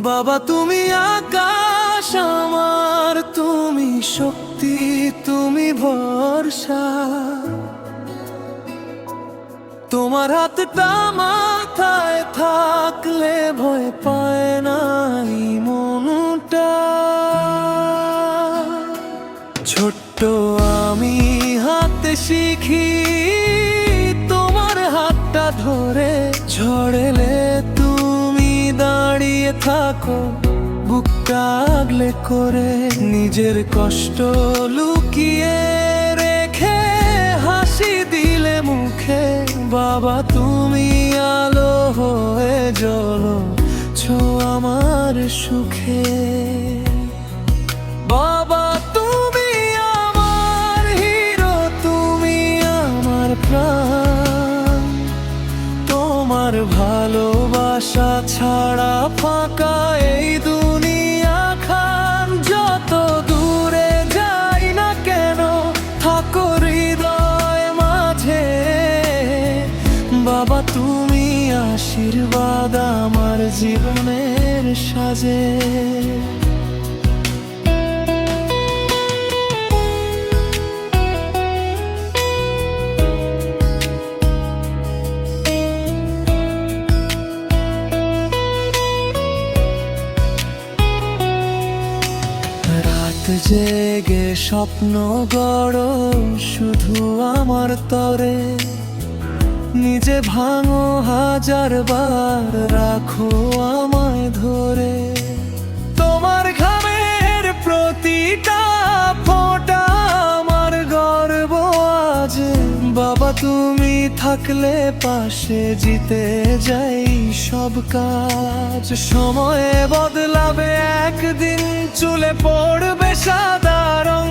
বাবা তুমি আকাশ আমার, তুমি শক্তি, তুমি ভরসা। তোমার হাতটা মাথায় থাকলে ভয় পায় নাই মনটা। ছোট্ট আমি হাতে শিখি তোমার হাতটা ধরে, ঝড়েলে তুমি দাঁড়িয়ে থাকো বুকটা আগলে করে। নিজের কষ্ট লুকিয়ে রেখে হাসি দিলে মুখে। বাবা তুমি আলো হয়ে জ্বলো ছো আমার সুখে। বাবা তুমি আমার হিরো, তুমি আমার প্রাণ। তোমার ভালোবাসা ছাড়া ফাঁকা এই দুনিয়া খান। যত দূরে যাই না কেন থাকো হৃদয় মাঝে। বাবা তুমি আশীর্বাদ আমার জীবনের সাজে। জেগে স্বপ্ন গড়ো শুধু আমার তরে। নিজে ভাঙো হাজার বার, রাখো আমায় ধরে। তোমার ঘামের প্রতিটা ফোঁটা আমার গর্ব আজ। বাবা তুমি থাকলে পাশে জিতে যাই সব কাজ। সময়ে বদলাবে একদিন, চুলে পড়বে সাদা রং।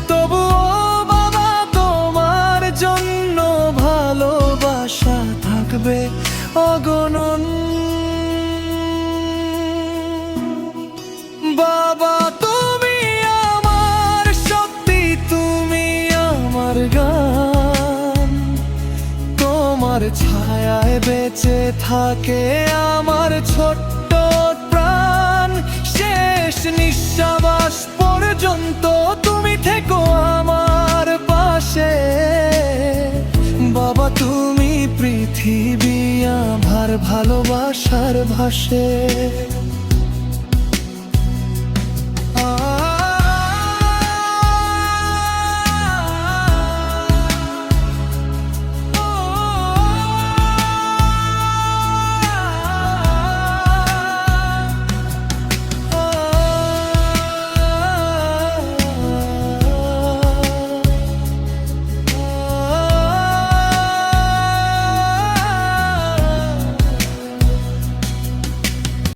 তবুও বাবা তোমার জন্য ভালোবাসা থাকবে অগণন। বাবা তুমি আমার শক্তি, তুমি আমার গান। তোমার ছায়ায় বেঁচে থাকে আমার ছোট্ট প্রাণ। শেষ নিঃশ্বাস পর্যন্ত তুমি থেকো আমার পাশে। বাবা তুমি পৃথিবী আমার ভালোবাসার ভাষে।